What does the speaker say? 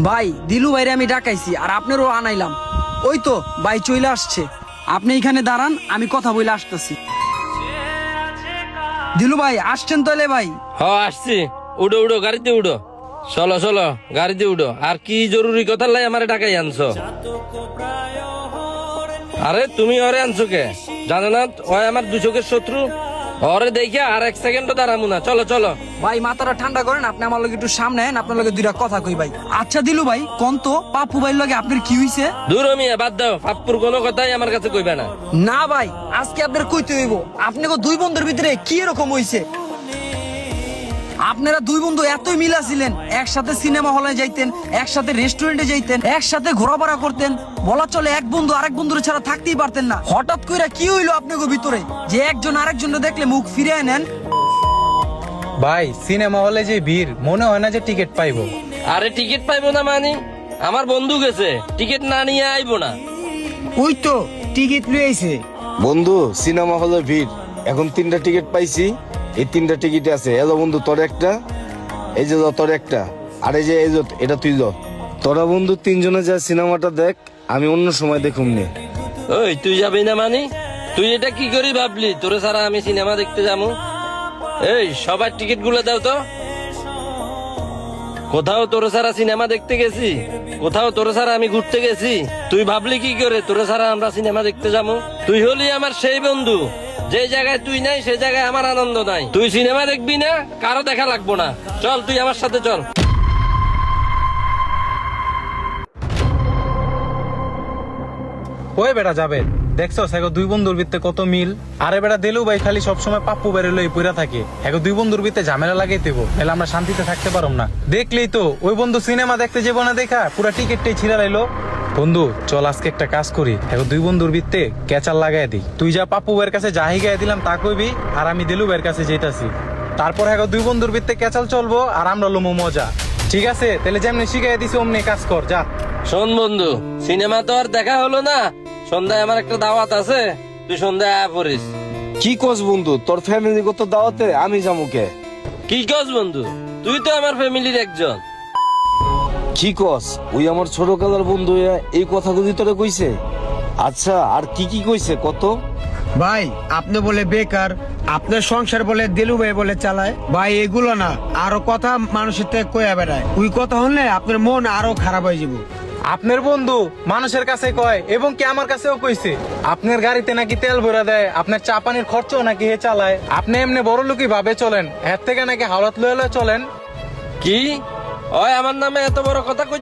ভাই দিলু ভাইরে আমি ডাকাইছি আর আপনারও আনাইলাম। ওই তো ভাই চলে আসছে, আপনি এখানে দাঁড়ান, আমি কথা বলে আসতেছি। দিলু ভাই আসছেন তাহলে? ভাই আসছি। উডো উডো, গাড়িতে উডো। চলো চলো, গাড়িতে উডো। আর কি জরুরি কথা লাই আমার ঢাকায় আনছো? আরে তুমি ওরে আনছো কে? জানো না ওই আমার দু চোখের শত্রু? ওরে দেখে আর এক সেকেন্ডও দাঁড়াবো না। চলো চলো। ভাই মাথাটা ঠান্ডা করেন, আপনি আমার লগে একটু সামনে আন, আপনার লগে দুইটা কথা কই ভাই। আচ্ছা দিলু ভাই কোন তো পাপ্পু ভাইয়ের লগে আপনার কি হইছে? দূর মিয়া, বাদ দাও। পাপ্পুর কোনো কথাই আমার কাছে কইবে না। না ভাই আজকে আপনার কইতে হইব, আপনাকে দুই বন্ধুর ভিতরে কি এরকম হইছে? আপনারা দুই বন্ধু এতই মিলা ছিলেন, একসাথে সিনেমা হলে যাইতেন, একসাথে রেস্টুরেন্টে যাইতেন, একসাথে ঘোরাফেরা করতেন, বলা চলে এক বন্ধু আরেক বন্ধুর ছাড়া থাকতেই পারতেন না। হঠাৎ করে কি হইলো আপনাকে ভিতরে যে একজন আরেকজনের দেখলে মুখ ফিরিয়ে নেন? ভাই সিনেমা হলে যে ভিড়, মনে হয় না যে টিকিট পাইবো। আরে টিকিট পাইবো না মানে? আমার বন্ধু গেছে, টিকিট না নিয়ে আইবো না। ওই তো টিকিট লইছে। বন্ধু সিনেমা হলে ভিড়, এখন 3টা টিকিট পাইছি। এই 3টা টিকিট আছে। এলো বন্ধু তোর একটা, এই যে তোর একটা, আর এই যে এটা তুই লো। তোরা বন্ধু 3জনে যা সিনেমাটা দেখ, আমি অন্য সময় দেখুম নে। ওই তুই যাবি না মানে? তুই এটা কি করি ভাবলি তোরে ছাড়া আমি সিনেমা দেখতে যাবো? এই সবার টিকিট গুলো দাও তো। কোথাও তোর ছাড়া সিনেমা দেখতে গেছি? কোথাও তোর ছাড়া আমি ঘুরতে গেছি? তুই ভাবলি কি করে তোর ছাড়া আমরা সিনেমা দেখতে যাবো? তুই হলি আমার সেই বন্ধু, যে জায়গায় তুই নাই সে জায়গায় আমার আনন্দ নাই। তুই সিনেমা দেখবি না, কারো দেখা লাগবো না। চল তুই আমার সাথে চল। ওই বেটা যাবে, দেখছো এগো দুই বন্ধুর ভিত্তে কত মিল। আরে বেটা দিলু ভাই খালি সবসময় পাপ্পু বেড়ে লই পইরা থাকে, এগো দুই বন্ধুর ভিত্তে ঝামেলা লাগাই দেব, তাহলে আমরা শান্তিতে থাকতে পারম না। দেখলেই তো ওই বন্ধু সিনেমা দেখতে যাবো না দেখা পুরা টিকিটটাই ছিঁড়া লাইলো। বন্ধু চল আজকে একটা কাজ করি, এগো দুই বন্ধুর ভিত্তে ক্যাচাল লাগাই দিই। তুই যা পাপ্পু ভাইয়ের কাছে জাহি গায়ে দিলাম তা কইবি, আর আমি দিলু ভাইয়ের কাছে যেতাছি। তারপর এগো দুই বন্ধুর ভিত্তে ক্যাচাল চলবো আর আমরা লমো মজা। ঠিক আছে তাহলে যেমনি শিখাই দিছি অমনি কাজ কর যা। শোন বন্ধু, সিনেমা তো আর দেখা হলো না, সন্ধ্যায় আমার একটা দাওয়াত আছে, তুই সন্ধ্যায় আয়া পড়িস। কি কস বন্ধু, তোর ফ্যামিলিগত দাওয়াতে আমি যাবো কে? কি কস বন্ধু? তুই তো আমার ফ্যামিলির একজন। কি কস? ওই আমার ছোট কালার বন্ধু এই কথাগুলি তোরে কইছে? আচ্ছা আর কি কি কইছে কত? ভাই আপনি বলে বেকার, আপনার সংসার বলে দিলু ভাই বলে চালায়। ভাই এগুলো না, আরো কথা মানুষের থেকে কয়া বেড়ায়। ওই কথা হলে আপনার মন আরো খারাপ হয়ে যাব। আপনার বন্ধু মানুষের কাছে কয় এবং কি আমার কাছেও কইছে আপনার গাড়িতে নাকি তেল ভরা দেয়, আপনার চা পানির খরচও নাকি হে চালায়, আপনি এমনি বড় লোকই ভাবে চলেন, এর থেকে নাকি হাওলাত লয়ে লয়ে চলেন। কি ওই আমার নামে এত বড় কথা কই?